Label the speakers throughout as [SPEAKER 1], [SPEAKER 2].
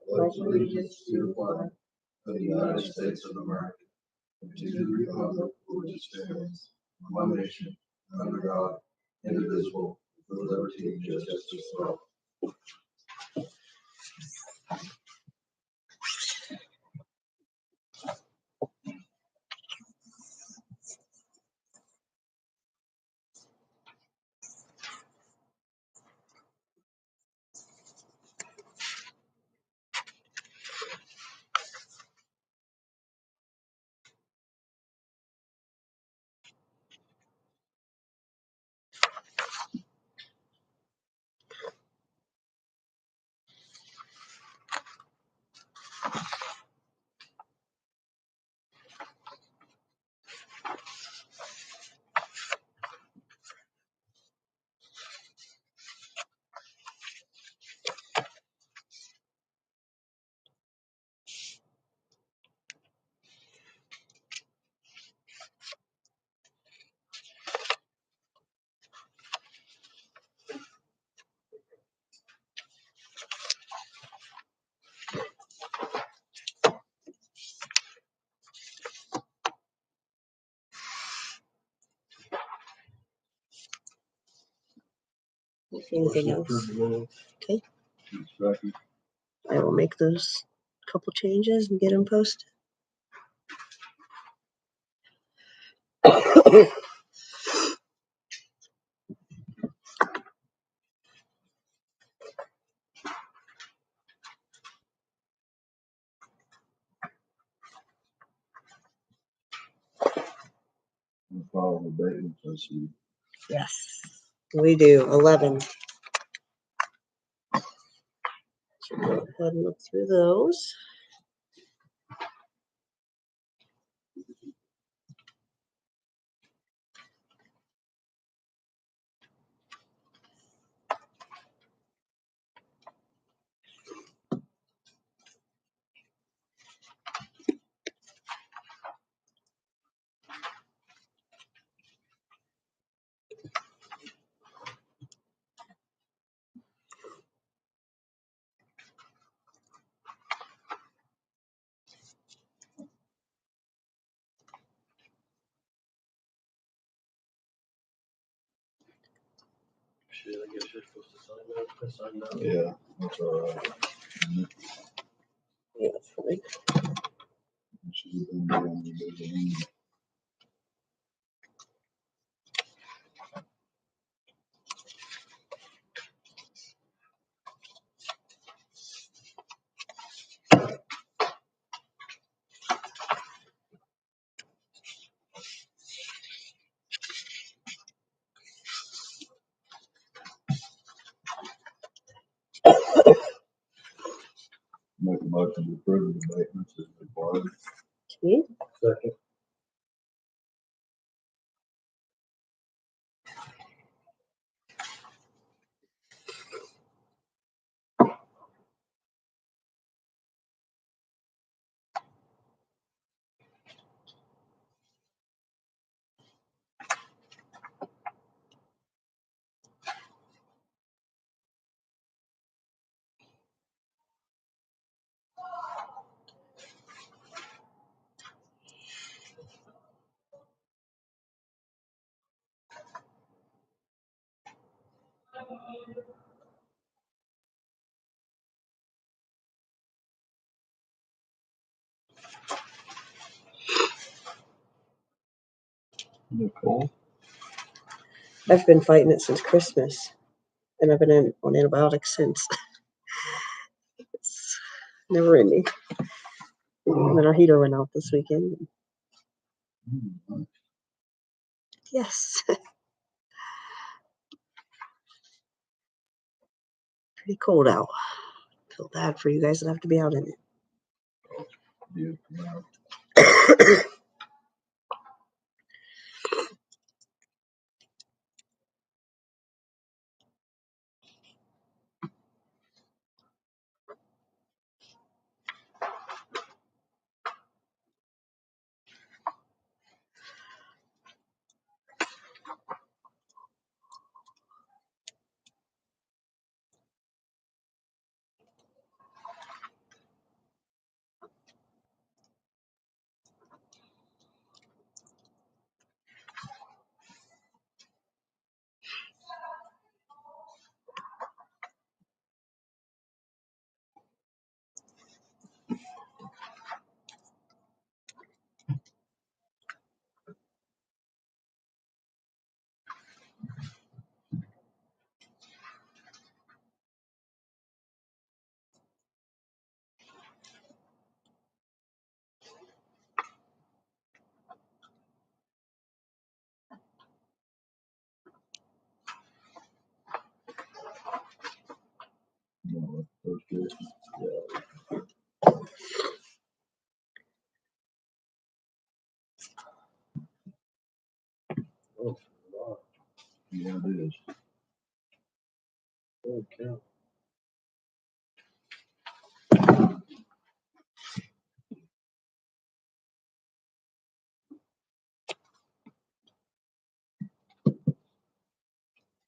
[SPEAKER 1] pledge allegiance to the flag of the United States of America and to the republic for which it stands, one nation, under God, indivisible, with liberty and justice for all.
[SPEAKER 2] Anything else? Okay. I will make those couple changes and get them posted. Yes, we do. 11. So go ahead and look through those.
[SPEAKER 1] Shit, I guess you're supposed to sign that. Yeah, that's all right.
[SPEAKER 2] Yeah, that's fine.
[SPEAKER 1] Should have been doing the beginning. Make a motion to approve the abatements as required.
[SPEAKER 2] Okay.
[SPEAKER 1] Second. Nicole.
[SPEAKER 2] I've been fighting it since Christmas, and I've been on antibiotics since. It's never ending. And then our heater went out this weekend. Yes. Pretty cold out. Feel bad for you guys that have to be out in it.
[SPEAKER 1] Yeah. Yeah, it is. Okay.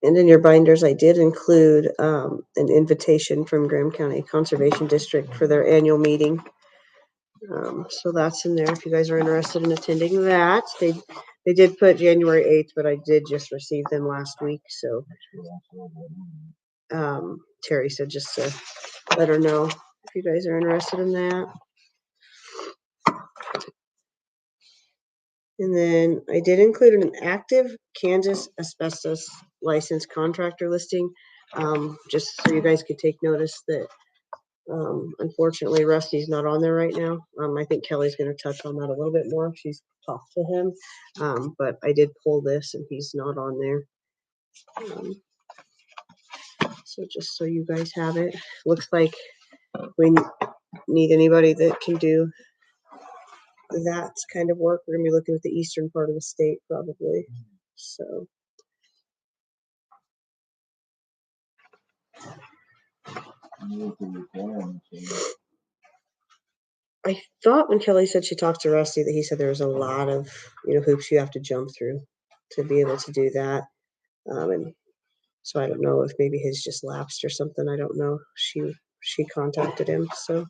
[SPEAKER 2] And in your binders, I did include an invitation from Graham County Conservation District for their annual meeting. So that's in there if you guys are interested in attending that. They did put January 8th, but I did just receive them last week. So Terry said just to let her know if you guys are interested in that. And then I did include an active Kansas asbestos licensed contractor listing, just so you guys could take notice that unfortunately Rusty's not on there right now. I think Kelly's going to touch on that a little bit more if she's talked to him. But I did pull this and he's not on there. So just so you guys have it, looks like we need anybody that can do that kind of work. We're gonna be looking at the eastern part of the state probably. So I thought when Kelly said she talked to Rusty that he said there was a lot of, hoops you have to jump through to be able to do that. And so I don't know if maybe his just lapsed or something. I don't know. She contacted him, so.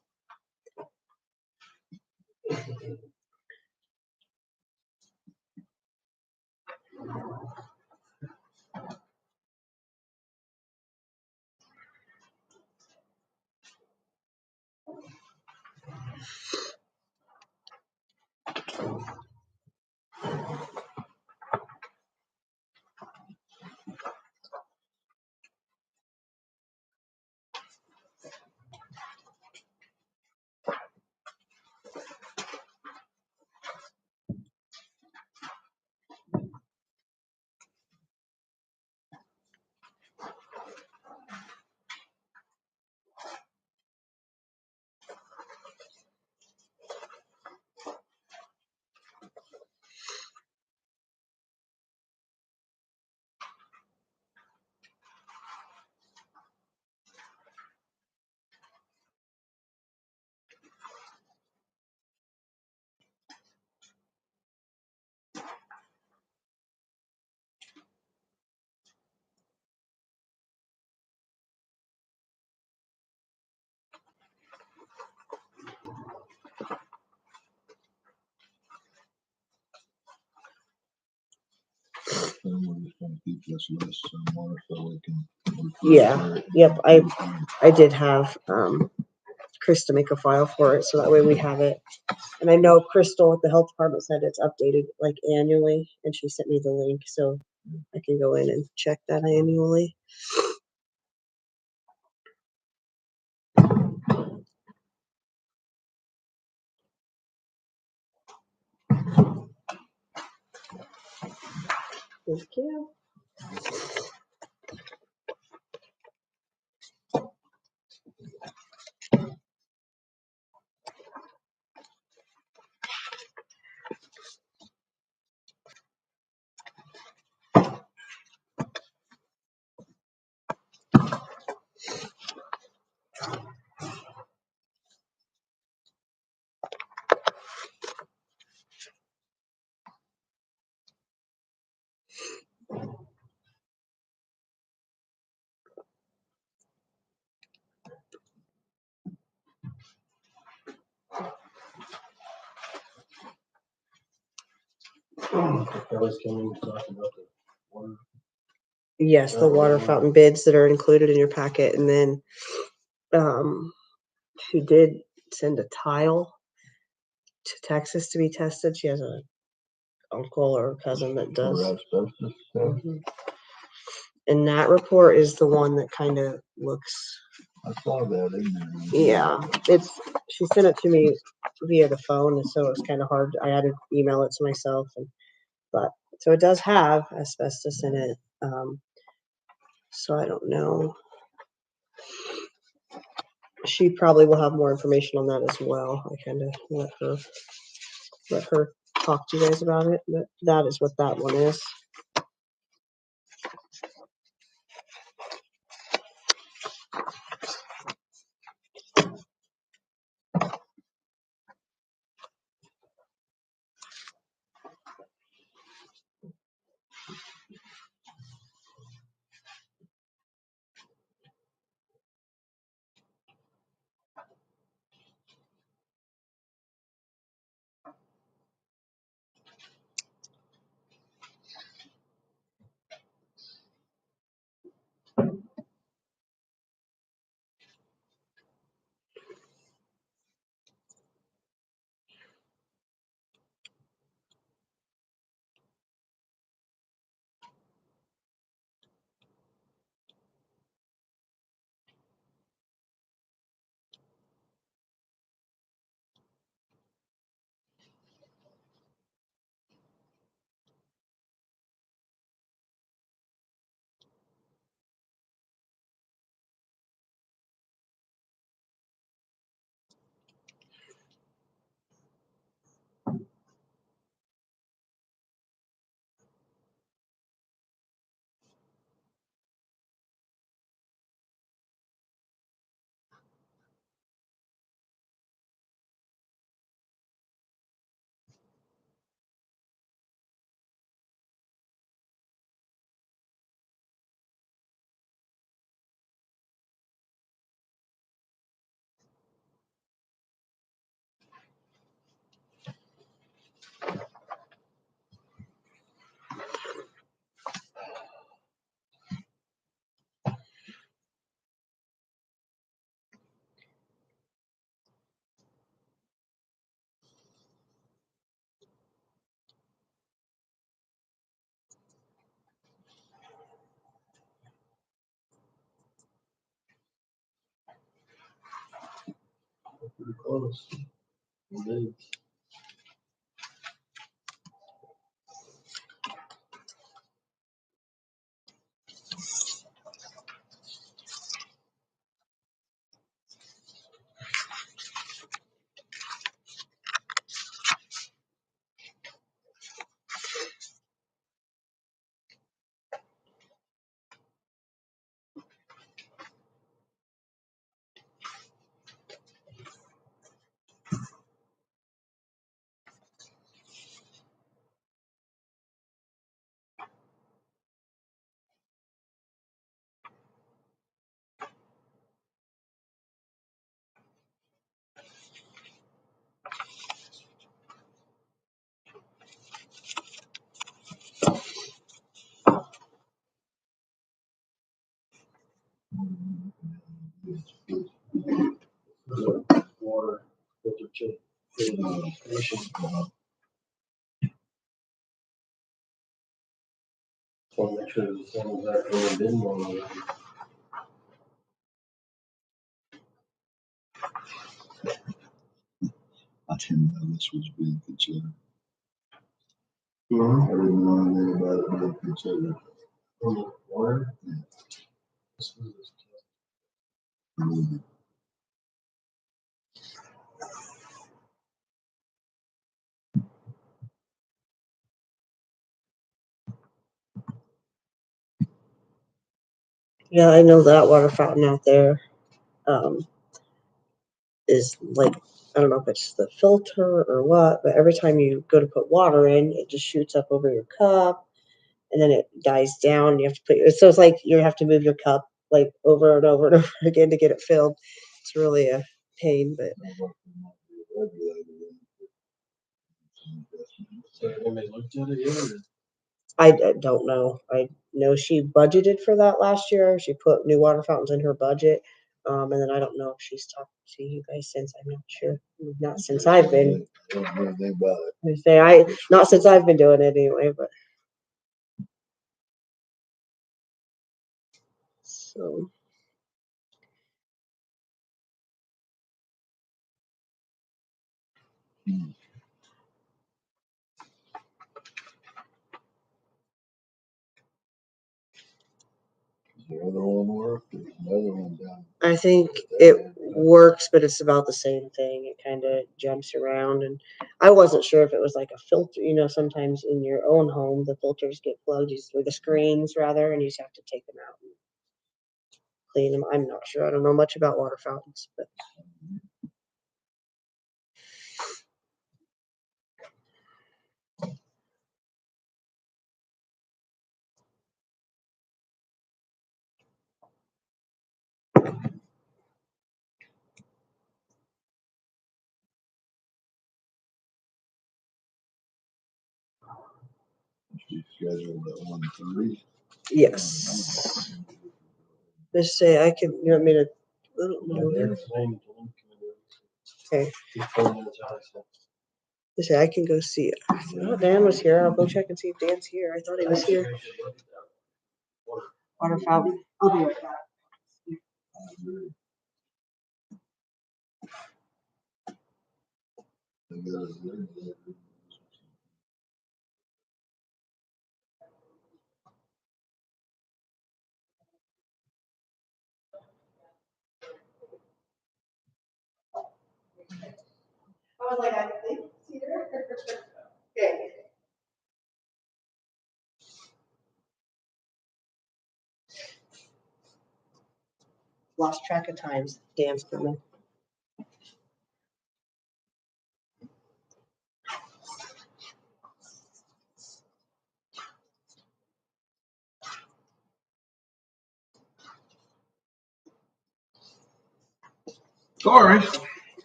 [SPEAKER 2] Yeah, yep. I did have Krista make a file for it, so that way we have it. And I know Crystal at the health department said it's updated like annually, and she sent me the link, so I can go in and check that annually. Thank you. Yes, the water fountain bids that are included in your packet, and then she did send a tile to Texas to be tested. She has a uncle or cousin that does. Mhm. And that report is the one that kind of looks.
[SPEAKER 1] I saw that in there.
[SPEAKER 2] Yeah, she sent it to me via the phone, and so it's kind of hard. I had to email it to myself, but so it does have asbestos in it. So I don't know. She probably will have more information on that as well. I kind of let her talk to you guys about it, but that is what that one is.
[SPEAKER 3] close. Indeed. Water filter check. Station. Want to make sure the same exact way it been going already.
[SPEAKER 1] I didn't know this was being considered. I
[SPEAKER 3] Mm-hmm.
[SPEAKER 1] didn't know anything about it being considered.
[SPEAKER 3] Water?
[SPEAKER 1] Yeah.
[SPEAKER 3] This was
[SPEAKER 1] Mhm.
[SPEAKER 2] Yeah, I know that water fountain out there is like, I don't know if it's the filter or what, but every time you go to put water in, it just shoots up over your cup and then it dies down. You have to so it's like you have to move your cup like over and over and over again to get it filled. It's really a pain, but
[SPEAKER 3] So anybody looked at it yet? Or?
[SPEAKER 2] I don't know. I know she budgeted for that last year. She put new water fountains in her budget. And then I don't know if she's talked to you guys since. I'm not sure. Not since I've been.
[SPEAKER 1] I don't know anything about it.
[SPEAKER 2] Not since I've been doing it anyway. But so
[SPEAKER 1] Does the other one work? There's another one down.
[SPEAKER 2] I think it works, but it's about the same thing. It kind of jumps around, and I wasn't sure if it was like a filter. You know, sometimes in your own home, the filters get plugged, or the screens rather, and you just have to take them out and clean them. I'm not sure. I don't know much about water fountains, but
[SPEAKER 1] She's scheduled at 1:30.
[SPEAKER 2] yes. Just say I can. You want me to?
[SPEAKER 3] There's the name of the link.
[SPEAKER 2] Okay.
[SPEAKER 3] He's 4 minutes out, so.
[SPEAKER 2] Just say I can go see. I thought Dan was here. I'll go check and see if Dan's here. I thought he was here. Water fountain. I'll be right back. I was like, I think it's here. Okay. Lost track of times. Dan's coming.
[SPEAKER 4] Sorry,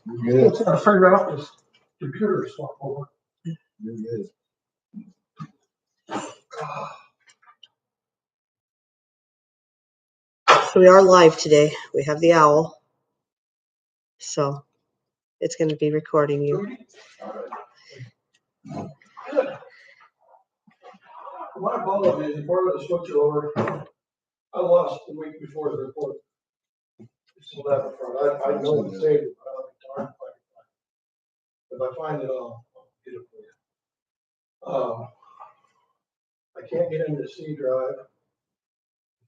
[SPEAKER 1] You're
[SPEAKER 4] I'm
[SPEAKER 1] good.
[SPEAKER 4] trying to figure out this computer swap over.
[SPEAKER 1] You're good.
[SPEAKER 2] So we are live today. We have the owl. So it's going to be recording you.
[SPEAKER 4] My apologies, before I switch it over, I lost the week before the report. So that front, I know it saved it, but I'll be darned if If I find it, I'll get it for you. I can't get into C drive.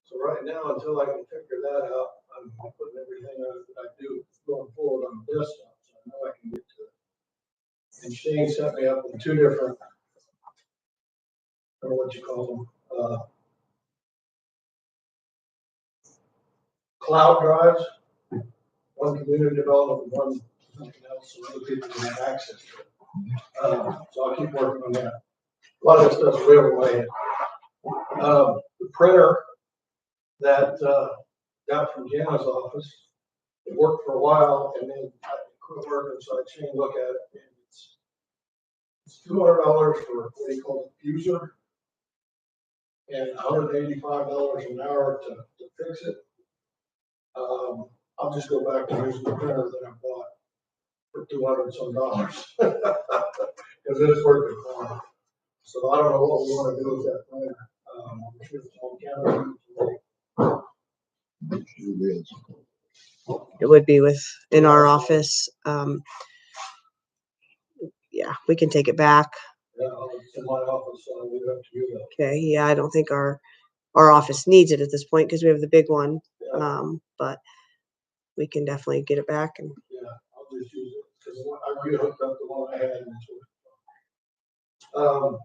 [SPEAKER 4] So right now, until I can figure that out, I'm putting everything that I do going forward on the desktop, so I know I can get to it. And Shane set me up with two different, I don't know what you call them, cloud drives. One community development, one something else, so other people can have access to it. So I'll keep working on that. A lot of this stuff's way over my head. The printer that got from Jana's office, it worked for a while and then I quit working, so I changed look at it. And it's $200 for what do you call it, user, and $185 an hour to fix it. I'll just go back to using the printer that I bought for $200 some because it's working fine. So I don't know what we want to do with that printer. I'm sure it's on camera.
[SPEAKER 1] It is.
[SPEAKER 2] It would be in our office. Yeah, we can take it back.
[SPEAKER 4] Yeah, it's in my office, so I'll leave it up to you though.
[SPEAKER 2] Okay, yeah, I don't think our office needs it at this point because we have the big one.
[SPEAKER 4] Yeah,
[SPEAKER 2] But we can definitely get it back and
[SPEAKER 4] yeah, I'll just use it because I re-hooked up the one I had and it's working.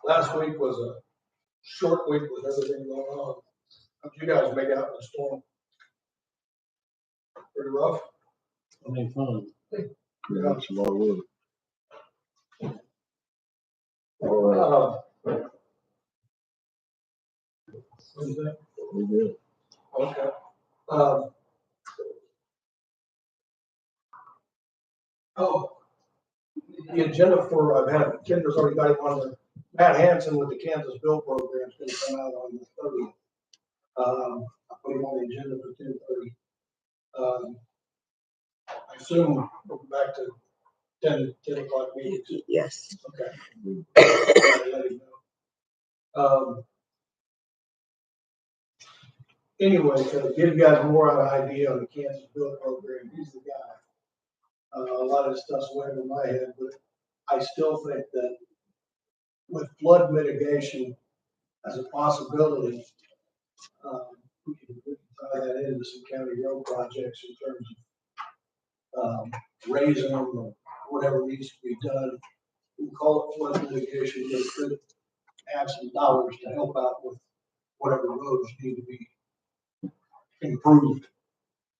[SPEAKER 4] Last week was a short week with everything going on. How'd you guys make out in the storm? Pretty rough?
[SPEAKER 3] I mean, fun.
[SPEAKER 1] Yeah, it's a lot of work.
[SPEAKER 4] What do you think?
[SPEAKER 1] We did.
[SPEAKER 4] Okay. The agenda for, I've had, Kendra's already got it on the, Matt Hansen with the Kansas Bill Program is gonna come out on the 30th. I put him on the agenda for 10:30. I assume we're back to 10 o'clock meetings.
[SPEAKER 2] yes.
[SPEAKER 4] Okay. Let him know. Anyway, to give you guys more of an idea on the Kansas Bill Program, he's the guy. A lot of this stuff's way over my head, but I still think that with flood mitigation as a possibility, we can tie that into some county road projects in terms of raising them or whatever needs to be done. We can call it flood mitigation, but it could add some dollars to help out with whatever roads need to be improved.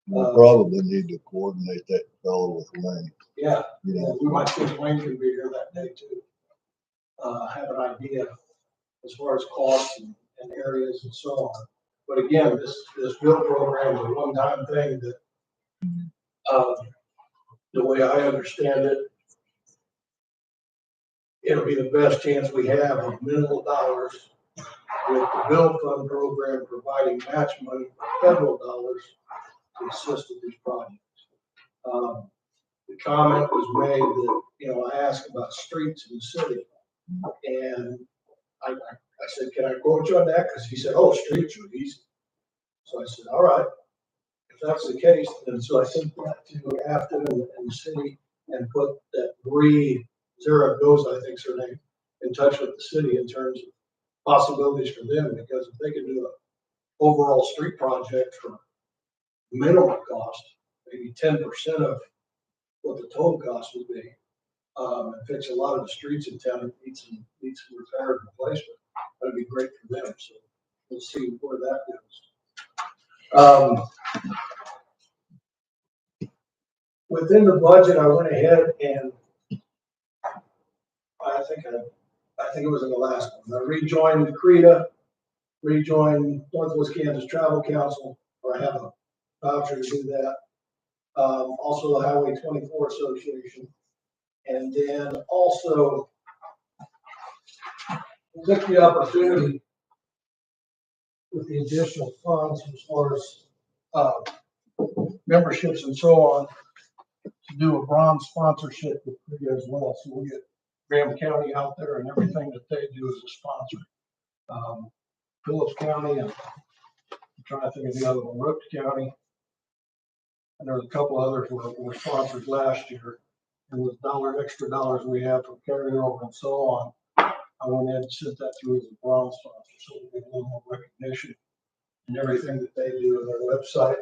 [SPEAKER 1] We'll probably need to coordinate that fellow with Lane.
[SPEAKER 4] Yeah,
[SPEAKER 1] You know,
[SPEAKER 4] we might see if Wayne can be here that day too. Have an idea as far as costs and areas and so on. But again, this bill program is a one-time thing that, the way I understand it, it'll be the best chance we have of minimal dollars with the bill fund program providing match money for federal dollars to assist with these projects. The comment was made that, I asked about streets in the city. And I said, can I quote you on that? Because he said, oh, streets are easy. So I said, all right, if that's the case, then so I sent that to Afton and the city and put that Bree Zaragoza, I think's her name, in touch with the city in terms of possibilities for them, because if they could do an overall street project for minimal cost, maybe 10% of what the total cost would be, and fix a lot of the streets in town that need some repair and replacement, that'd be great for them. So we'll see where that goes. Within the budget, I went ahead and I think it was in the last one. I rejoined CRETA, rejoined Northwest Kansas Travel Council, or I have a voucher to do that. Also the Highway 24 Association. And then also took the opportunity with the additional funds as far as memberships and so on to do a bronze sponsorship with CRETA as well. So we get Graham County out there and everything that they do as a sponsor. Phillips County and I'm trying to think of the other one, Rook County. And there was a couple others were sponsored last year. And with extra dollars we have from carryover and so on, I went ahead and sent that through as a bronze sponsor, so we get a little more recognition and everything that they do on their website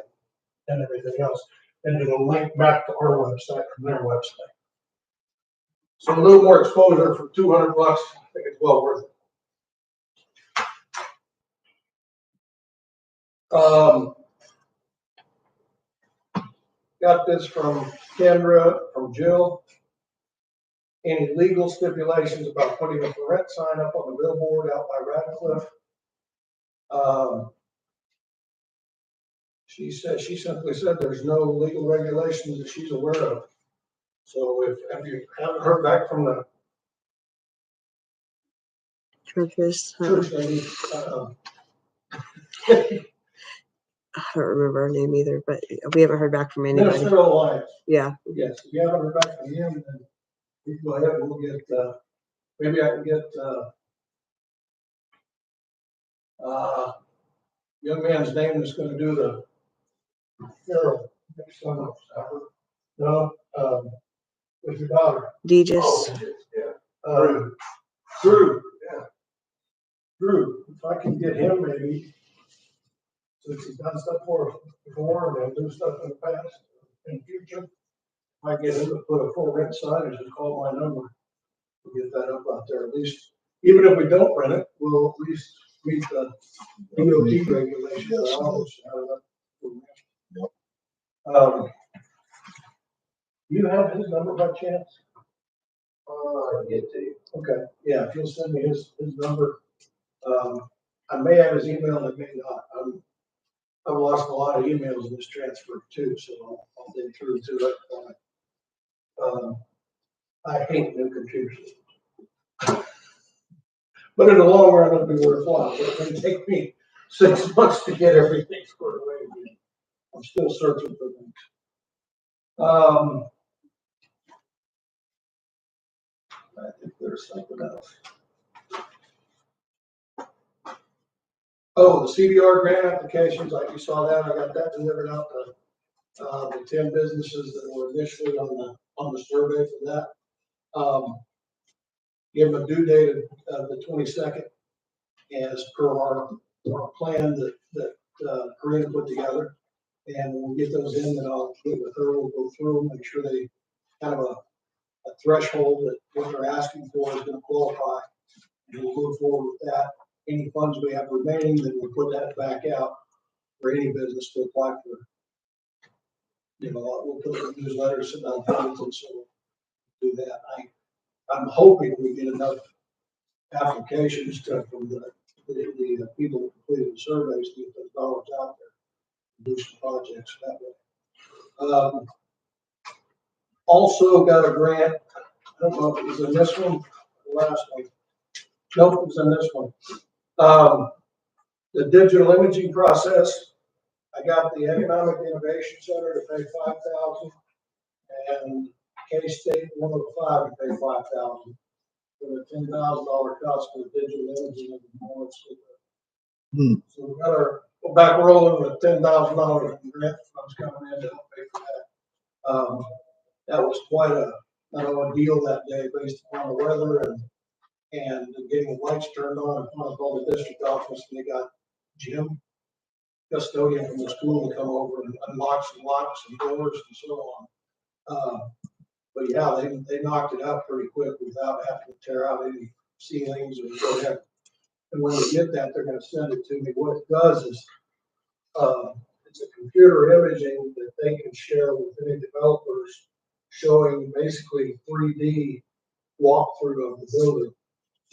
[SPEAKER 4] and everything else. And it'll link back to our website from their website. So a little more exposure for $200, I think it's well worth it. Got this from Kendra, from Jill. Any legal stipulations about putting a for rent sign up on the billboard out by Radcliffe? She simply said there's no legal regulations that she's aware of. So if you haven't heard back from the
[SPEAKER 2] Churches.
[SPEAKER 4] church lady,
[SPEAKER 2] I don't remember her name either, but we haven't heard back from anybody.
[SPEAKER 4] Ministerial Alliance,
[SPEAKER 2] Yeah.
[SPEAKER 4] yes, if you haven't heard back from him, then we can go ahead and we'll get, maybe I can get, young man's name that's gonna do the funeral next summer. No, with your daughter.
[SPEAKER 2] Degis.
[SPEAKER 4] Drew, yeah. Drew, if I can get him maybe, since he's done stuff for us before and do stuff in the past, in the future, if I get him to put a full rent sign and just call my number. We'll get that up out there, at least, even if we don't rent it, we'll at least meet the DOT regulations. You have his number by chance?
[SPEAKER 3] I'll get to you.
[SPEAKER 4] Okay, yeah, if you'll send me his number. I may have his email, I may not. I've lost a lot of emails in this transfer too, so I'll dig through to it. I hate new computers. But in the long run, it'll be worthwhile. It may take me 6 months to get everything squared away again. I'm still searching for things. I think there's something else. Oh, the CDR grant applications, like you saw that, I got that delivered out to the 10 businesses that were initially on the survey for that. Give them a due date of the 22nd as per our plan that Corinne put together. And when we get those in, then I'll get with her, we'll go through them, make sure they have a threshold that what they're asking for is gonna qualify. And we'll move forward with that. Any funds we have remaining, then we'll put that back out for any business to apply for. We'll put the newsletters, sit down, and so do that. I'm hoping we get enough applications from the people who completed the surveys to get those dollars out there, do some projects that way. Also got a grant. I don't know if it was in this one, the last one. Nope, it was in this one. The digital imaging process. I got the Economic Innovation Center to pay $5,000 and K-State 105 to pay $5,000 for the $10,000 cost for the digital imaging of the boards. So we got our back rolling with $10,000 in grant funds coming in to help pay for that. That was quite a deal that day based upon the weather and getting the lights turned on in front of all the district office. And they got Jim, custodian from the school, to come over and unlock some locks and doors and so on. But yeah, they knocked it out pretty quick without having to tear out any ceilings or whatever. And when we get that, they're going to send it to me. What it does is it's a computer imaging that they can share with any developers, showing basically 3D walkthrough of the building,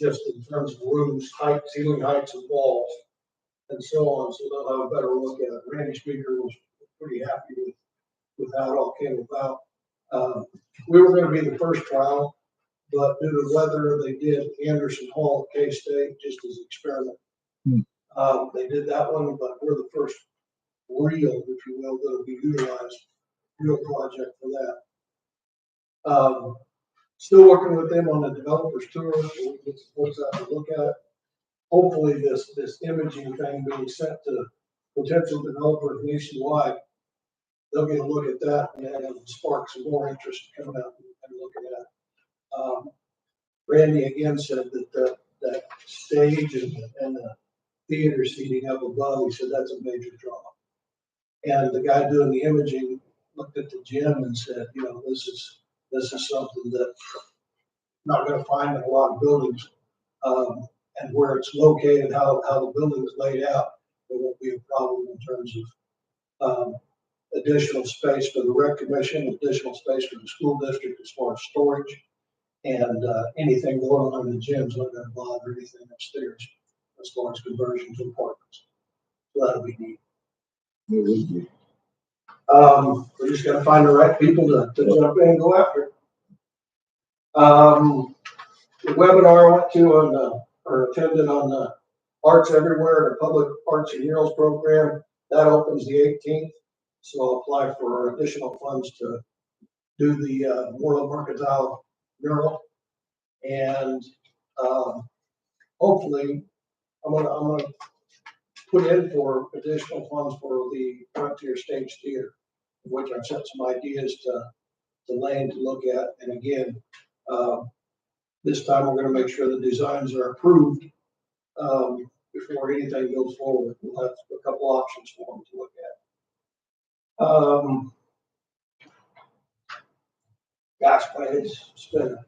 [SPEAKER 4] just in terms of rooms, height, ceiling heights, and walls, and so on. So they'll have a better look at it. Randy Speaker was pretty happy with how it all came about. We were going to be the first trial, but due to the weather, they did Anderson Hall at K-State just as an experiment. They did that one, but we're the first real, if you will, that'll be utilized, real project for that. Still working with them on the developers tour, so we get some folks out to look at it. Hopefully this imaging thing being sent to potential developers nationwide they'll get a look at that and it'll spark some more interest coming out and looking at it. Randy again said that that stage and the theater seating up above, he said that's a major draw. And the guy doing the imaging looked at the gym and said, you know, this is something that not gonna find in a lot of buildings. And where it's located, how the building is laid out, there won't be a problem in terms of, additional space for the rec commission, additional space for the school district as far as storage. And, anything going on in the gyms, not gonna bother anything upstairs as far as conversion to apartments. So that'll be neat.
[SPEAKER 1] It would be.
[SPEAKER 4] We just gotta find the right people to jump in and go after it. The webinar I went to or attended on the Arts Everywhere, the Public Arts and Murals Program, that opens the 18th. So I'll apply for additional funds to do the Moreland Mercantile mural. And hopefully I'm gonna put in for additional funds for the Frontier Stage Theater, which I've sent some ideas to Lane to look at. And again, this time we're gonna make sure the designs are approved before anything goes forward. We'll have a couple options for them to look at. Gosh, my head's spinning.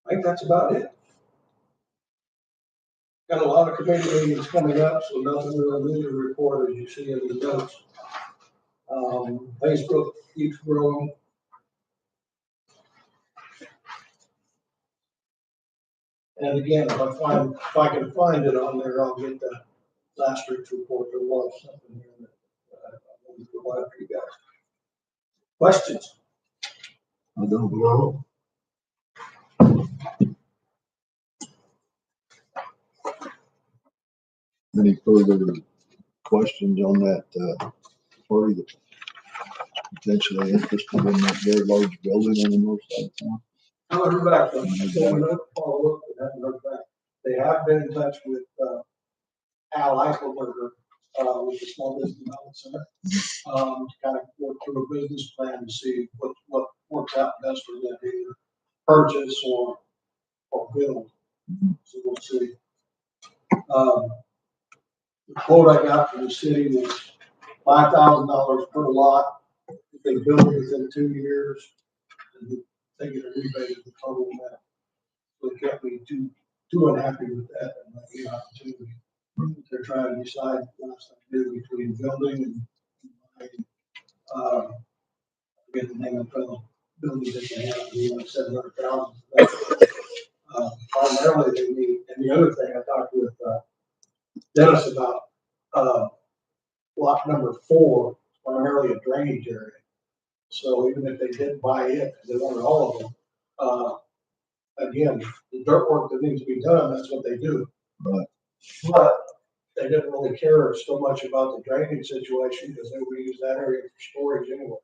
[SPEAKER 4] I think that's about it. Got a lot of committee meetings coming up, so nothing really new to report as you see in the notes. Facebook keeps growing. And again, if I can find it on there, I'll get the last week's report. There was something here that I want to provide for you guys. Questions?
[SPEAKER 1] I don't know. Any further questions on that party that potentially interested in that very large building on the north side of town?
[SPEAKER 4] I haven't heard back from them. They haven't follow up, but haven't heard back. They have been in touch with Al Eichelberger with the Small Business Development Center to kind of work through a business plan to see what works out best for them, either purchase or build. So we'll see. The quote I got from the city was $5,000 per lot. If they build it within 2 years, and they get a rebate of the total amount. So they can't be too unhappy with that. And might be an opportunity. They're trying to decide last thing to do between building and buying. I forget the name of the building that they have, be like 700,000. Primarily they need, and the other thing I talked with Dennis about, lot number 4, primarily a drainage area. So even if they did buy it, because they wanted all of them, again, the dirt work that needs to be done, that's what they do.
[SPEAKER 1] Right.
[SPEAKER 4] But they didn't really care so much about the drainage situation because they would use that area for storage anyway.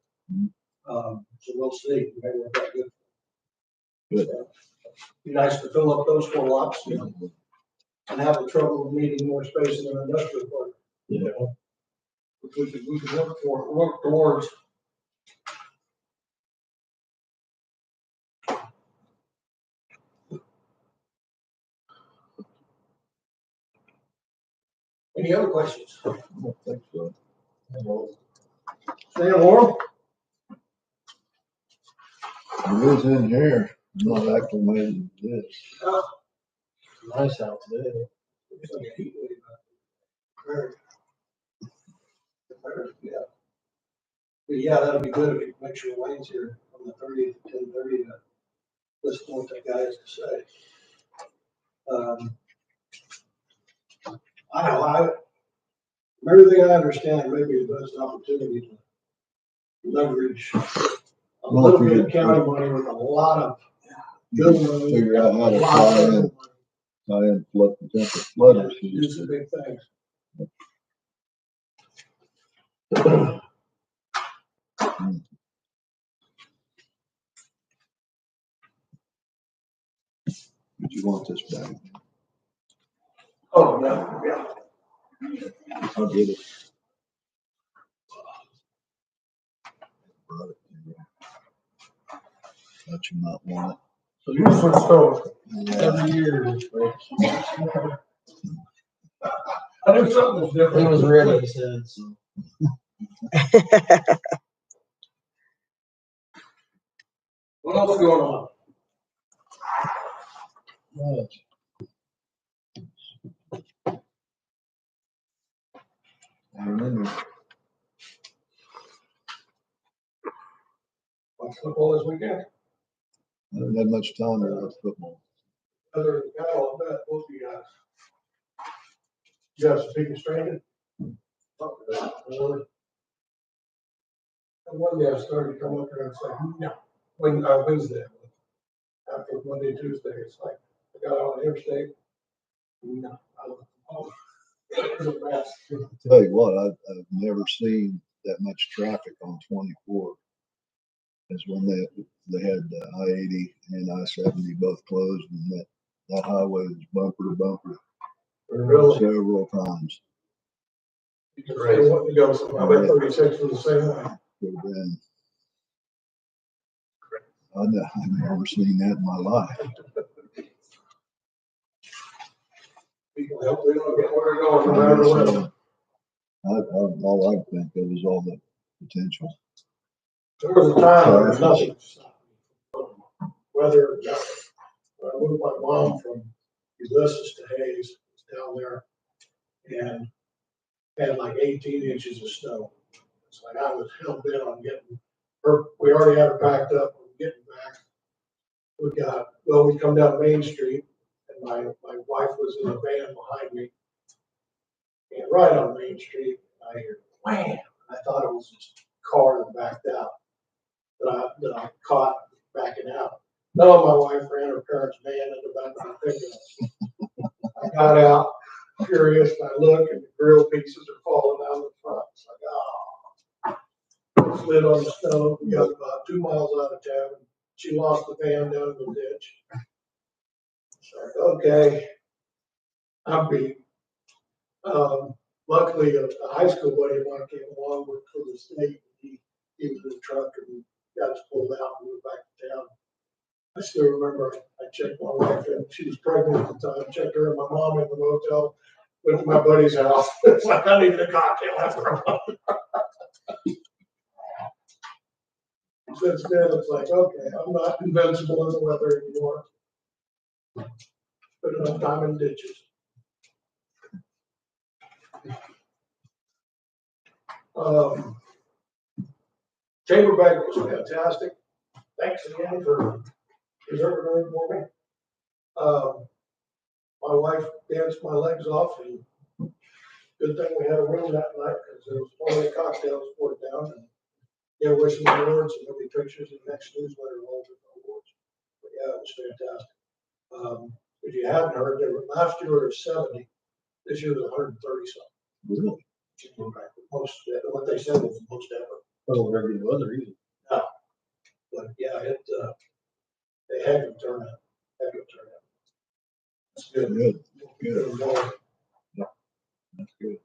[SPEAKER 4] So we'll see. Maybe work out good.
[SPEAKER 1] Good.
[SPEAKER 4] Be nice to fill up those 4 lots, you know, and have the trouble of needing more space in an industrial park.
[SPEAKER 1] Yeah.
[SPEAKER 4] We could work towards. Any other questions?
[SPEAKER 1] I don't think so.
[SPEAKER 4] Sam, Laurel?
[SPEAKER 1] It is in here. I'm not acclimated to this.
[SPEAKER 3] Nice out today.
[SPEAKER 4] It's like a heat wave out there. Yeah. But yeah, that'd be good if you make sure Wayne's here on the 30th at 10:30 to listen to what that guy has to say. I know, from everything I understand, maybe the best opportunity to leverage a little bit of county money with a lot of building money.
[SPEAKER 1] Figure out how to
[SPEAKER 4] a lot of
[SPEAKER 1] tie in flood, potential flood
[SPEAKER 4] do
[SPEAKER 1] issues.
[SPEAKER 4] some big things.
[SPEAKER 1] Did You want this back?
[SPEAKER 4] Oh, no, yeah.
[SPEAKER 1] I'll get it. Brought it to you. Thought you might want
[SPEAKER 4] So you switched over
[SPEAKER 1] it.
[SPEAKER 4] every year. I knew something was different.
[SPEAKER 3] It was red, he said, so.
[SPEAKER 4] What else is going on?
[SPEAKER 1] I remember.
[SPEAKER 4] Watch football this weekend?
[SPEAKER 1] I haven't had much time to watch football.
[SPEAKER 4] Other than cattle, I bet both of you guys. You guys speaking stranded? Really? And one day I started to come up here and say, no, Wednesday. After Monday, Tuesday, it's like, I got on the interstate. No, I don't know. It was a mess.
[SPEAKER 1] I tell you what, I've never seen that much traffic on 24. As when they had I-80 and I-70 both closed, and that highway was bumper to bumper
[SPEAKER 4] Really?
[SPEAKER 1] several times.
[SPEAKER 4] Because they want to go somewhere. I bet 36 was the same way.
[SPEAKER 1] Could have been. I've never seen that in my life.
[SPEAKER 4] People help, they don't get where they're going, no matter what.
[SPEAKER 1] All I think of is all the potential.
[SPEAKER 4] There was a time when nothing stopped me. Whether, I moved my mom from Ulysses to Hayes, down there, and had like 18 inches of snow. It's like I was hell bent on getting her, we already had her packed up, we getting back. We come down Main Street, and my wife was in a van behind me. And right on Main Street, I hear wham! I thought it was just a car that backed out. That I caught backing out. No, my wife ran her parents' van in the back of the pickup. I got out, furious, and I look, and the grill pieces are falling down the front. It's like, oh. Slid on the snow. We got about 2 miles out of town. She lost the van down in the ditch. It's like, okay, I'm beat. Luckily, a high school buddy of mine came along, worked for the state. He was in the truck and got us pulled out and moved back to town. I still remember I checked my wife in. She was pregnant at the time. Checked her and my mom in the motel. Went to my buddy's house. It's like I needed a cocktail after a month. Since then, it's like, okay, I'm not invincible in the weather anymore. Spent enough time in ditches. Chamber bag was fantastic. Thanks again for reserving for me. My wife danced my legs off, and good thing we had a room that night because there was plenty of cocktails poured down. And yeah, wishing awards and there'll be pictures in the next newsletter of all the awards. But yeah, it was fantastic. If you haven't heard, last year there was 70. This year was 130 something.
[SPEAKER 1] Really?
[SPEAKER 4] Most, what they said was the most ever.
[SPEAKER 3] Wasn't very good weather either.
[SPEAKER 4] But yeah, they had to turn out. That's good.
[SPEAKER 1] Good.
[SPEAKER 4] Good result.
[SPEAKER 1] That's good.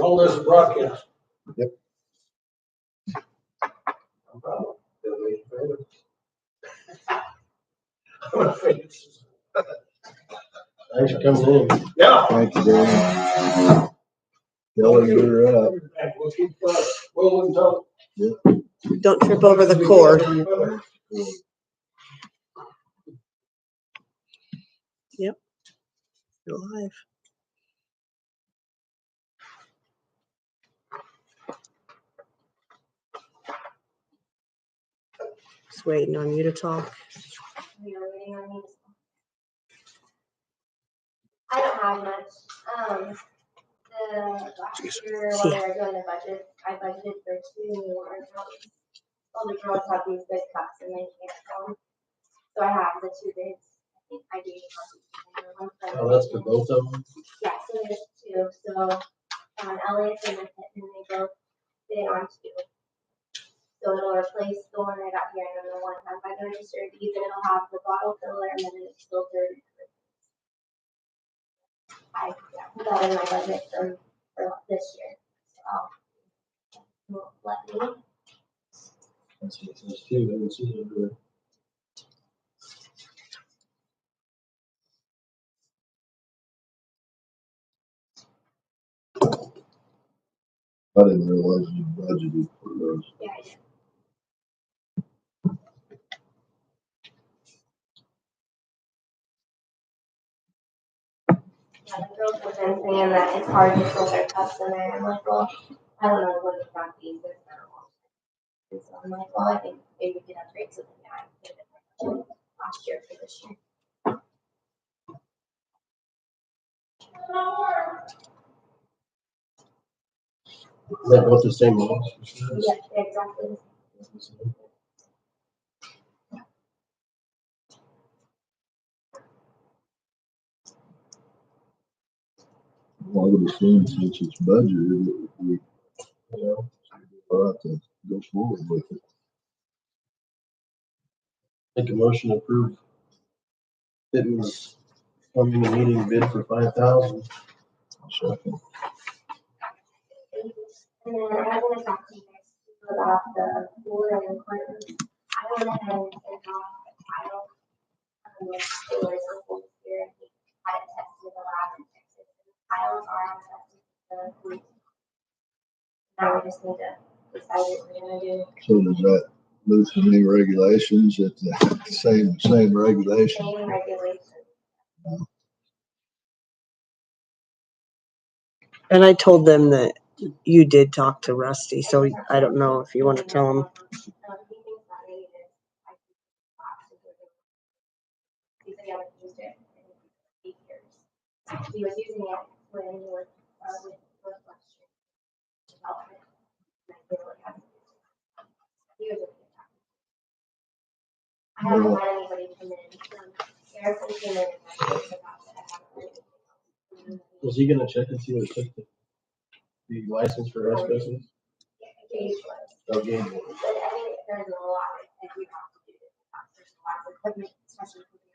[SPEAKER 4] All this is broadcast.
[SPEAKER 1] Yep.
[SPEAKER 4] I'm proud of it. I'm a fan.
[SPEAKER 3] Thanks for coming in.
[SPEAKER 4] Yeah.
[SPEAKER 1] Thank you, Dan. Kelly, you're up.
[SPEAKER 4] We'll keep, rolling until.
[SPEAKER 2] Don't trip over the cord. Yep. You're live. Just waiting on you to talk.
[SPEAKER 5] We are waiting on you. I don't have much. Last year when we were doing the budget, I budgeted for 2 new water towers. All the girls have these big cups and they can't go. So I have the 2 bids. I think I gave you.
[SPEAKER 3] Oh, that's for both of them?
[SPEAKER 5] Yeah, so there's 2. So Elliot and they both bid on 2. So it'll replace the one I got here and then the one time by the registered deeds, and it'll have the bottle filler and then it's filtered. I put that in my budget for this year, so let me.
[SPEAKER 3] That's what it says too, I haven't seen it everywhere.
[SPEAKER 1] I didn't realize you budgeted for those.
[SPEAKER 5] Yeah, I did. Yeah, the girls have been saying that it's hard to fill their cups in there. I'm like, well, I don't know what exactly is this. And so I'm like, well, I think maybe we could upgrade something now. I did it last year for this year.
[SPEAKER 3] Is that both the same models?
[SPEAKER 5] Yeah, exactly.
[SPEAKER 1] Well, I would assume since it's budgeted, we, have to go forward with it.
[SPEAKER 3] Make a motion to approve Fitten's plumbing and heating bid for $5,000.
[SPEAKER 1] Second.
[SPEAKER 5] And then I want to talk to you guys about the board and equipment. I went ahead and sent off a tile. There was a whole here and he had it tested in the lab in Texas. The tiles are all tested. Now we just need to decide what we're gonna do.
[SPEAKER 1] So does that loosen any regulations? It's the same regulation?
[SPEAKER 5] Same regulations.
[SPEAKER 2] And I told them that you did talk to Rusty, so I don't know if you want to tell him.
[SPEAKER 5] He thinks that maybe this, I think, he said he hasn't used it in 8 years. He was using it when he was with Northwestern Development. And I really haven't used it. He was really good. I haven't let anybody come in. Harrison came in and I was about to, I haven't let anybody else.
[SPEAKER 3] Was he gonna check and see what it took to be licensed for asbestos?
[SPEAKER 5] Gage was.
[SPEAKER 3] Oh, Gage.
[SPEAKER 5] But I think there's a lot that we have to do. There's a lot of equipment, especially for the.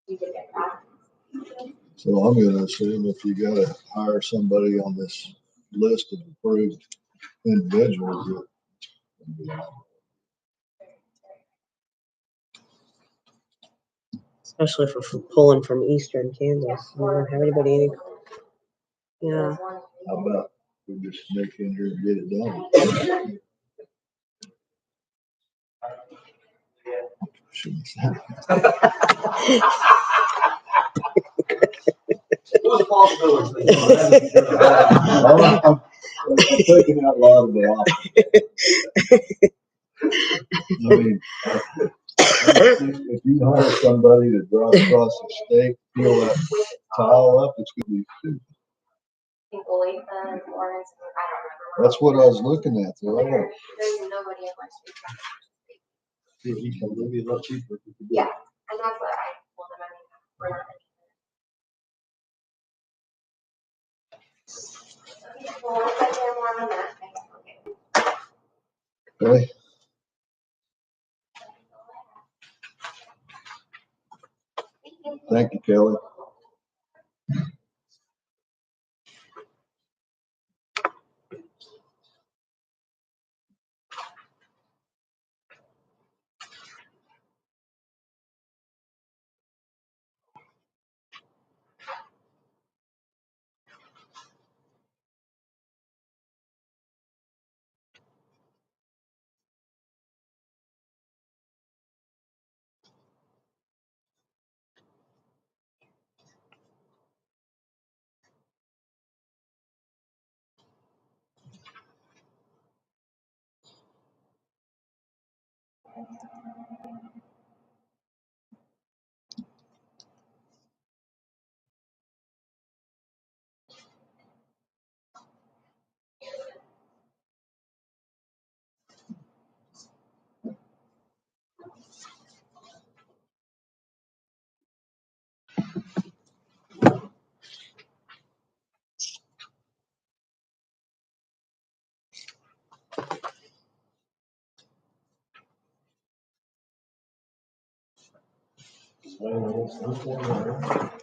[SPEAKER 5] You can get that.
[SPEAKER 1] So I'm gonna assume if you gotta hire somebody on this list of approved individuals, that
[SPEAKER 2] Especially for pulling from eastern Kansas. We don't have anybody any. Yeah.
[SPEAKER 1] how about we just sneak in here and get it done? Shouldn't say.
[SPEAKER 4] It was a possibility.
[SPEAKER 1] I'm thinking out loud about it. I mean, if you hire somebody to drive across the state, peel that tile up, it's gonna be stupid.
[SPEAKER 5] Lawrence, I don't remember.
[SPEAKER 1] That's what I was looking at, though.
[SPEAKER 5] There's nobody in West Street.
[SPEAKER 3] He can maybe a lot cheaper if we could do
[SPEAKER 5] Yeah,
[SPEAKER 3] it.
[SPEAKER 5] and that's what I told them. I mean, we're not. Well, once I hear more on that, I guess I'll get.
[SPEAKER 1] Okay, thank you, Kelly.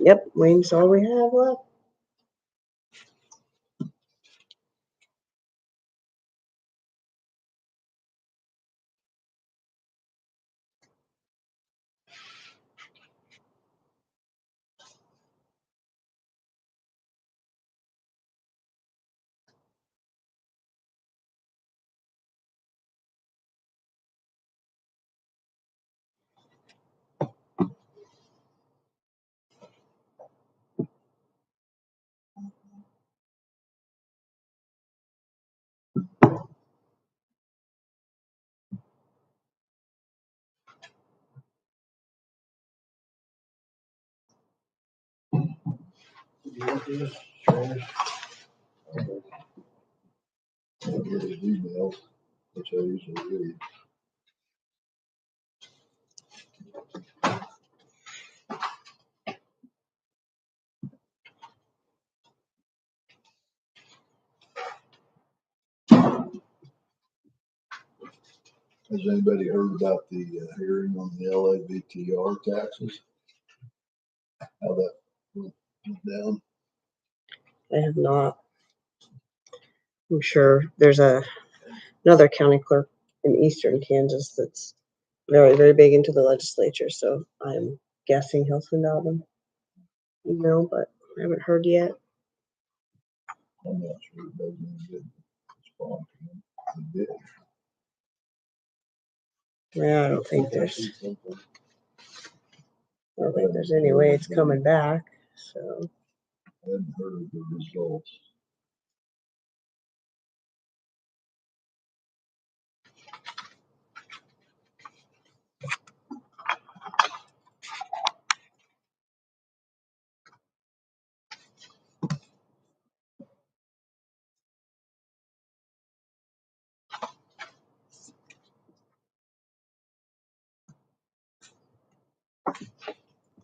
[SPEAKER 2] Yep, Wayne's all we have left.
[SPEAKER 1] I get his emails, which I usually read. Has anybody heard about the hearing on the LAVTR taxes? How that went down?
[SPEAKER 2] I have not. I'm sure there's another county clerk in eastern Kansas that's very, very big into the legislature, so I'm guessing he'll send out an email, but I haven't heard yet.
[SPEAKER 1] I'm not sure it does any good. Respond to him. It did.
[SPEAKER 2] Yeah, I don't think there's any way it's coming back, so.
[SPEAKER 1] I hadn't heard of the results.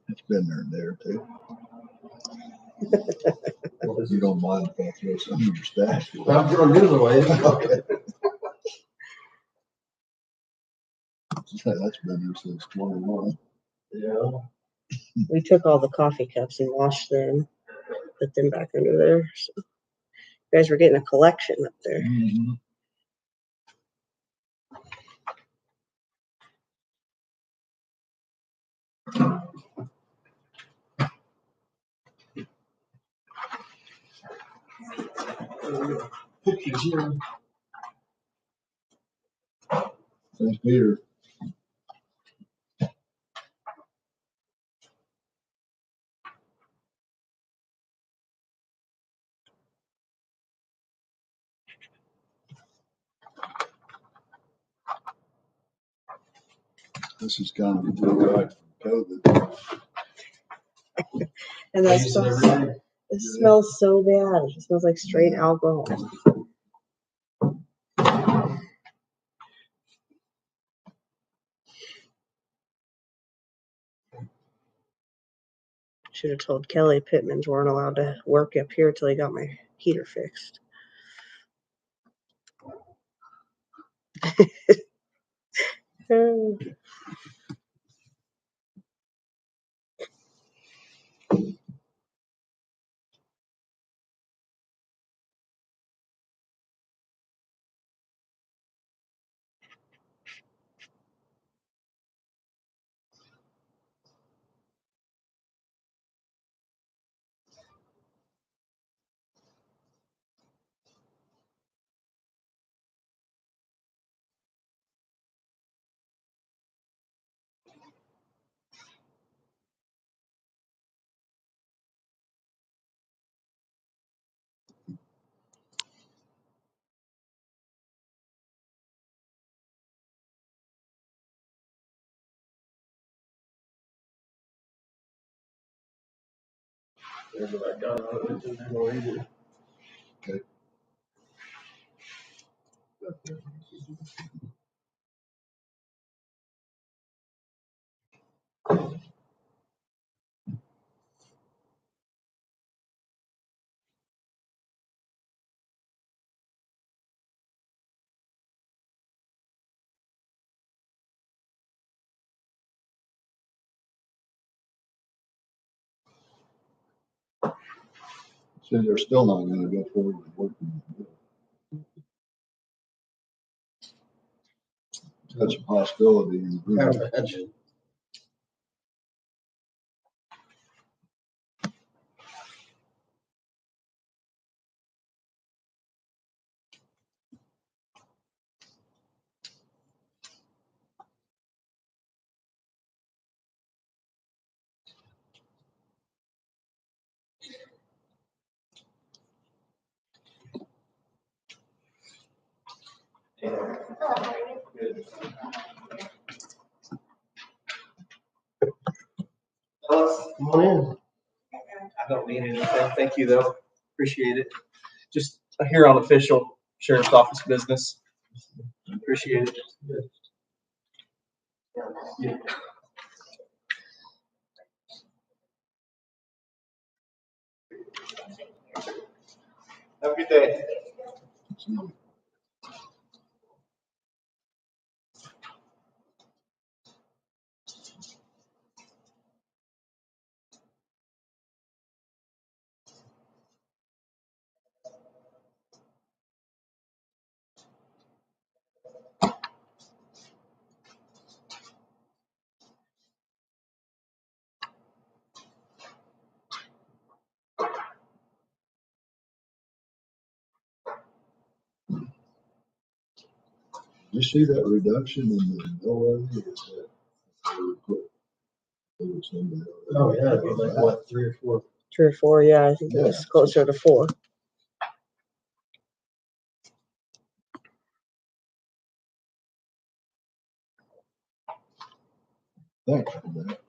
[SPEAKER 1] It's been there and there too. If you don't mind if I throw some of your stash away.
[SPEAKER 3] I'm throwing his away.
[SPEAKER 1] Okay. That's been there since 21.
[SPEAKER 3] Yeah.
[SPEAKER 2] We took all the coffee cups and washed them, put them back under there. So you guys were getting a collection up there.
[SPEAKER 1] Mhm.
[SPEAKER 3] Pictures here.
[SPEAKER 1] Thanks, Peter. This is kind of a throwback from COVID.
[SPEAKER 2] And
[SPEAKER 3] I
[SPEAKER 2] that
[SPEAKER 3] use it every
[SPEAKER 2] smells,
[SPEAKER 3] day.
[SPEAKER 2] it smells so bad. It smells like straight alcohol. Should have told Kelly Pittmans weren't allowed to work up here till he got my heater fixed.
[SPEAKER 3] There's what I got out of it. No idea.
[SPEAKER 1] So they're still not gonna go forward with working. That's a possibility.
[SPEAKER 3] Imagine. Come on in.
[SPEAKER 6] I don't need anything. Thank you, though. Appreciate it. Just here on official sheriff's office business. Appreciate it. Yeah. Have a good day.
[SPEAKER 1] You see that reduction in the mill levy?
[SPEAKER 3] Oh, yeah, it'd be like what, 3 or 4?
[SPEAKER 2] 3 or 4, yeah, I think it was
[SPEAKER 1] Yeah.
[SPEAKER 2] closer to 4.
[SPEAKER 1] Thanks for that.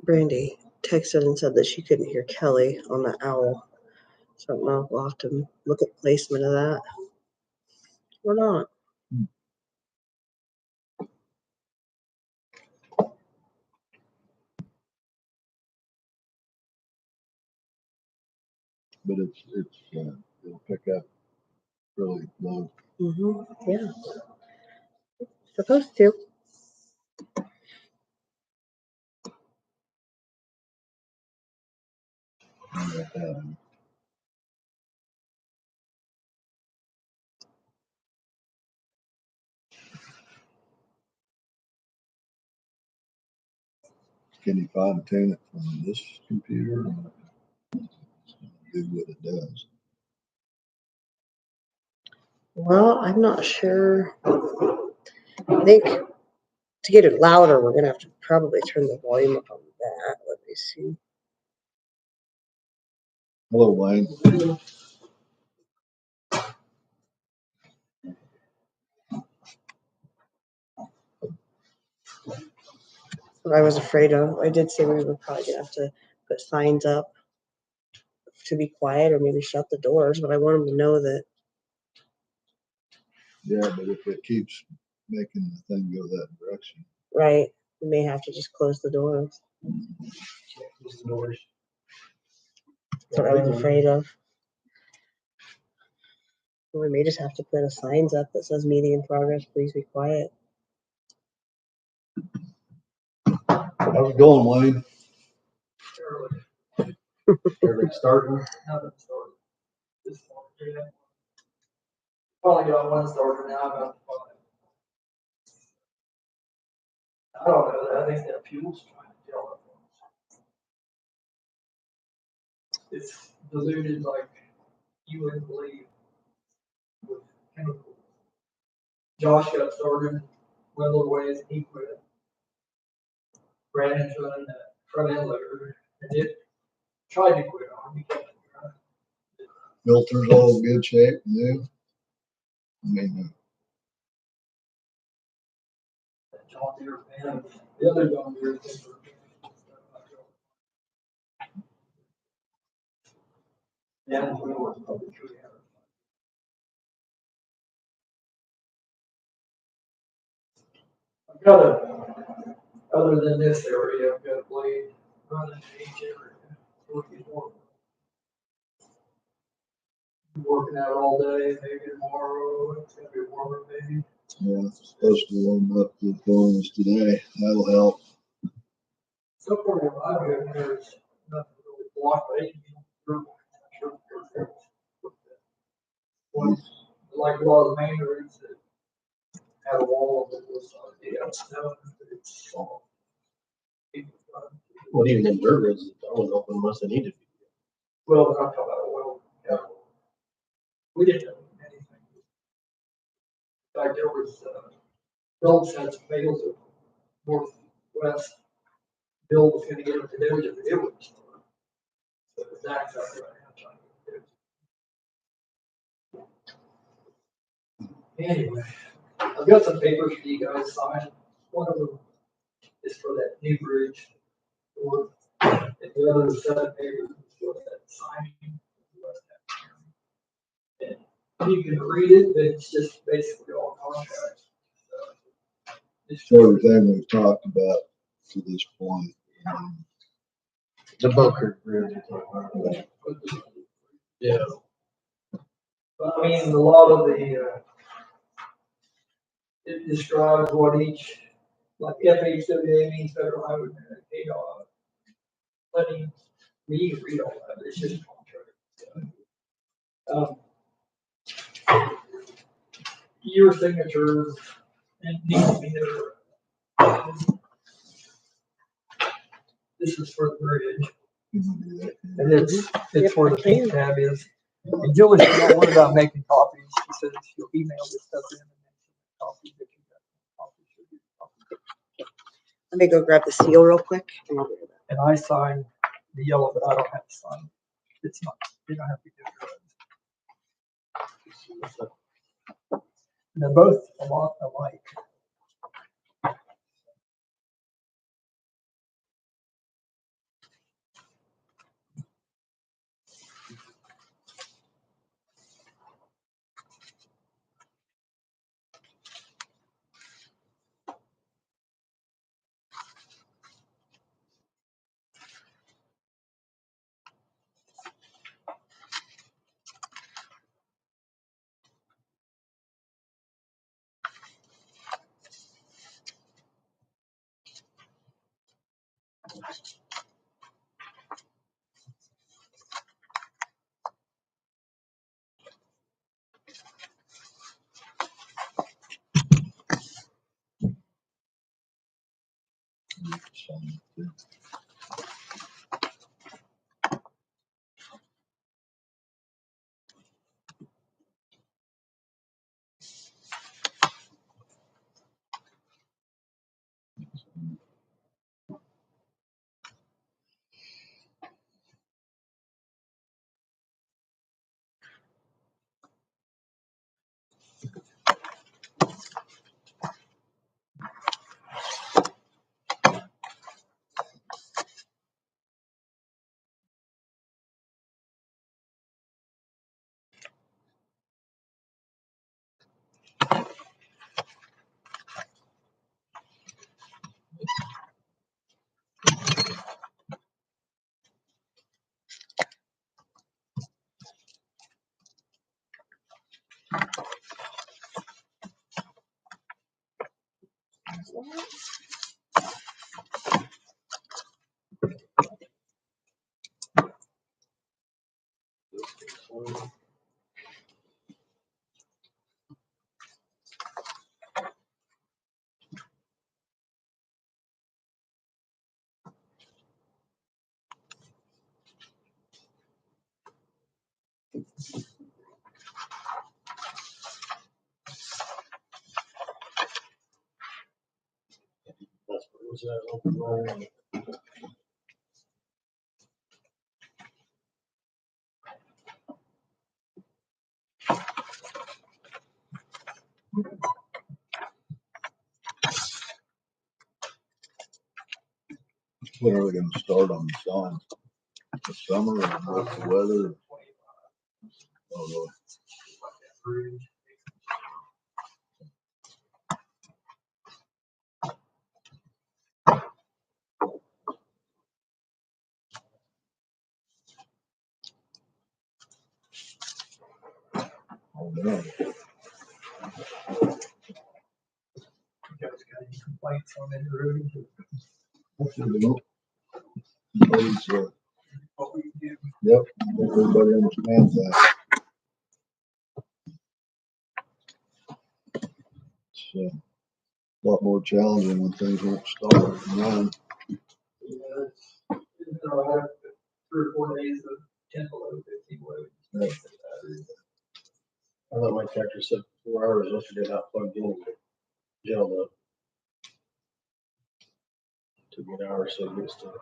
[SPEAKER 2] Brandy texted and said that she couldn't hear Kelly on the owl. So I don't know if we'll have to look at placement of that or not.
[SPEAKER 1] But it'll pick up really low.
[SPEAKER 2] Yeah. Supposed to.
[SPEAKER 1] Can you fine tune it from this computer? Do what it does.
[SPEAKER 2] Well, I'm not sure. I think to get it louder, we're gonna have to probably turn the volume up on that. Let me see.
[SPEAKER 1] Hello, Wayne.
[SPEAKER 2] What I was afraid of. I did say we were probably gonna have to put signs up to be quiet or maybe shut the doors, but I want them to know that.
[SPEAKER 1] Yeah, but if it keeps making the thing go that direction.
[SPEAKER 2] Right. We may have to just close the doors.
[SPEAKER 6] Close the doors.
[SPEAKER 2] That's what I was afraid of. Or we may just have to put a signs up that says meeting in progress, please be quiet.
[SPEAKER 1] How's it going, Wayne?
[SPEAKER 3] Everything starting?
[SPEAKER 7] Haven't started this morning yet. Only got one starter now, about five. I don't know, I think that fuel's trying to tell it. It's diluted like you wouldn't believe with chemicals. Josh got started, went a little ways, and he quit. Brandon's running that front end loader, and it tried to quit on him, he kept it running.
[SPEAKER 1] Filters all in good shape, new. I mean,
[SPEAKER 7] That John Deere fan, the other John Deere things were. Yeah, we were probably true. I've got a, other than this area, I've got a blade running in each area. Looking for. Working out all day, maybe tomorrow, it's gonna be warmer maybe.
[SPEAKER 1] yeah, it's supposed to warm up the phones today. That'll help.
[SPEAKER 7] So far, what I've got here is nothing really blocked, but ones, like a lot of the main roads that have a wall that was, snow, it's soft.
[SPEAKER 3] What even in dirt roads, that was open unless they needed to be.
[SPEAKER 7] Well, I'm talking about oil, yeah. We didn't have anything. In fact, there was, Bill had some fields of northwest. Bill was gonna get them to do it, but it wouldn't start. So Zach's out there right now trying to do it. Anyway, I've got some papers for you guys to sign. One of them is for that new bridge. Or, and the other set of papers is for that signing. And you can read it, but it's just basically all contracts. So, it's
[SPEAKER 1] So everything we've talked about to this point.
[SPEAKER 3] The Bunker Bridge. you're talking about. Yeah.
[SPEAKER 7] But I mean, a lot of the, it describes what each, like FHWA means federal highway, KDOT. Letting me read all that, it's just a contract. Your signatures and needs to be there. This is for the bridge. And it's where the pink tab is. And Julie said, don't worry about making copies. She says she'll email this stuff in and then copies if you got copies.
[SPEAKER 2] Let me go grab the seal real quick. And I'll be right back.
[SPEAKER 7] And I sign the yellow, but I don't have to sign. It's not, you don't have to do it. And they're both a lot alike.
[SPEAKER 3] That's what was that open line.
[SPEAKER 1] When are we gonna start on the sign? The summer or what's the weather? Oh, Lord. Oh, no.
[SPEAKER 7] You guys got any complaints on any roads?
[SPEAKER 1] Nobody's,
[SPEAKER 7] What we do?
[SPEAKER 1] Yep, everybody understands that. It's a lot more challenging when things won't start and run.
[SPEAKER 7] Yeah, it's been all right, 3 or 4 days of 10 below 15 below.
[SPEAKER 3] I thought my tractor said 4 hours yesterday not plugged in. Gelled up. Took me an hour or so to get started.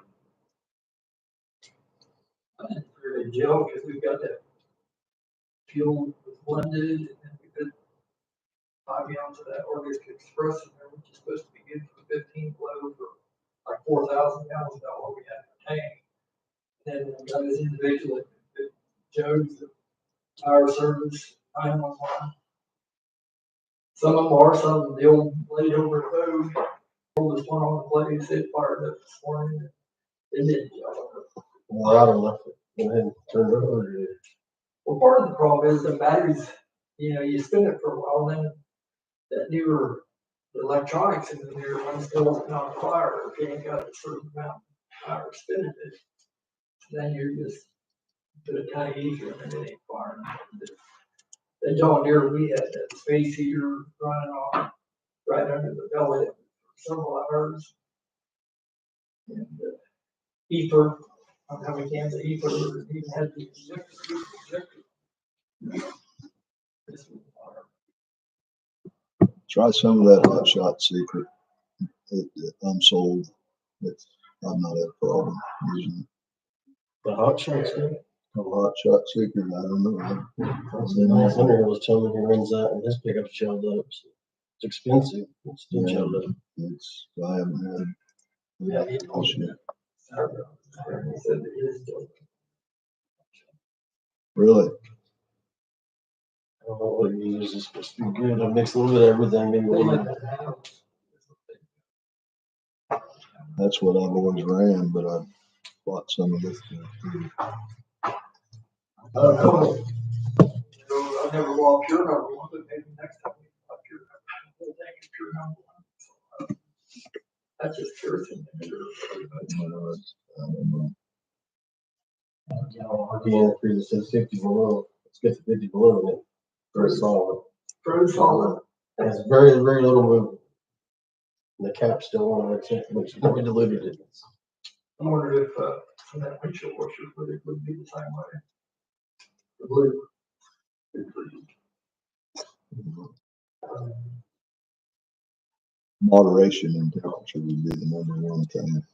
[SPEAKER 7] Really gel, because we've got that fuel blended, and then we put 5 gallons of that Organic Express in there, which is supposed to be good for 15 below for like 4,000 gallons, about what we had in the tank. And then got this individual at Joe's Power Service, 911. Some of them are, some of the old lady over the road, oldest one on the place, it fired up this morning. It didn't gel up.
[SPEAKER 3] Well, I don't know. Go ahead and turn it over to you.
[SPEAKER 7] Well, part of the problem is the batteries, you spin it for a while, then that newer electronics in the newer ones goes on fire, if you ain't got a certain amount of power spinning it. Then you're just put a tiny heater and it ain't firing. The John Deere, we had that space heater running on right under the belly for several hours. And Ether, I don't know how many cans of Ether, even had the injector. This was fire.
[SPEAKER 1] Try some of that Hot Shot Secret. Unsold. I've not had a problem using it.
[SPEAKER 3] The hot shots, man.
[SPEAKER 1] Hot Shot Secret, I don't know.
[SPEAKER 3] That's the last hundred was telling me he runs that and his pickup's shelled up. So it's expensive. It's still
[SPEAKER 1] Yeah.
[SPEAKER 3] shelled up.
[SPEAKER 1] I haven't had.
[SPEAKER 7] Yeah, he
[SPEAKER 1] Oh, shit.
[SPEAKER 7] He said that his still.
[SPEAKER 1] Really?
[SPEAKER 3] I don't know what he uses. It's supposed to be good. I mix a little bit of everything, maybe a little bit.
[SPEAKER 1] That's what I've always ran, but I bought some of this. Too.
[SPEAKER 7] I don't know. I've never walked pure number one, but maybe next time we walk pure number one, we'll take it pure number one. That's just pure thing.
[SPEAKER 1] I don't know.
[SPEAKER 3] You know, RPM increase, it says 50 below. Let's get to 50 below and it's very solid.
[SPEAKER 7] Very solid.
[SPEAKER 3] And it's very, very little movement. And the cap's still on it, which we diluted it.
[SPEAKER 7] I wonder if, that windshield washer would be the same way. The blue.
[SPEAKER 1] Moderation in temperature would be the number one thing.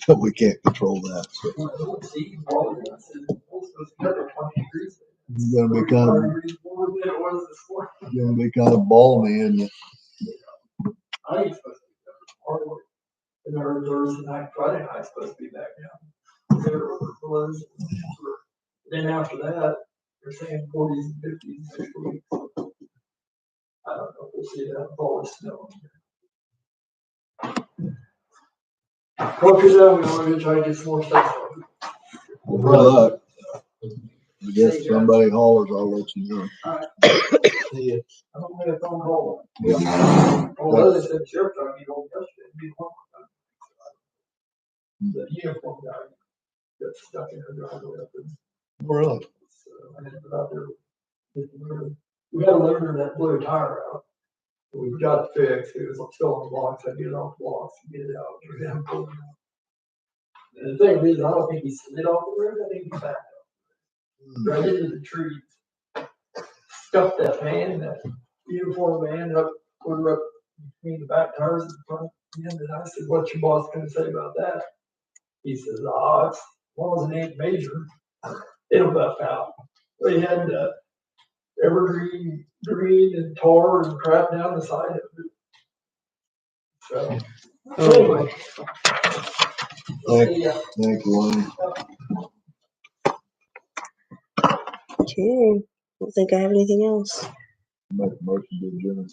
[SPEAKER 1] But we can't control that. So. You're gonna be kind of balmy, and
[SPEAKER 7] I ain't supposed to be hard. And our Thursday night, Friday night supposed to be back down. There was, then after that, they're saying 40s and 50s next week. I don't know, we'll see that fall is snow. Well, because I'm gonna try to get some more stuff.
[SPEAKER 1] good luck. I guess somebody hollers, I'll let you know.
[SPEAKER 3] See ya.
[SPEAKER 7] I don't think it's on hold.
[SPEAKER 1] Yeah.
[SPEAKER 7] Although they said sheriff tried to get hold yesterday, it'd be one more time. The uniform guy got stuck in her driveway up there.
[SPEAKER 1] Really?
[SPEAKER 7] So I had to go out there. We got a loader that blew a tire out. We got it fixed. It was still on blocks. I get it off blocks and get it out. We got him pulled it out. And the thing is, I don't think he slid off the road. I think he backed up. right into the trees. Stuffed that man, that uniform man up, put her up between the back tires and the front end, and I said, what's your boss gonna say about that? He says, it's, as long as it ain't major, it'll buff out. They had, evergreen, green and tar and crap down the side of it. So, anyway.
[SPEAKER 1] Thank-
[SPEAKER 7] Yeah.
[SPEAKER 1] Thank you, Lonnie.
[SPEAKER 2] Okay, don't think I have anything else.
[SPEAKER 1] Make a motion to adjourn.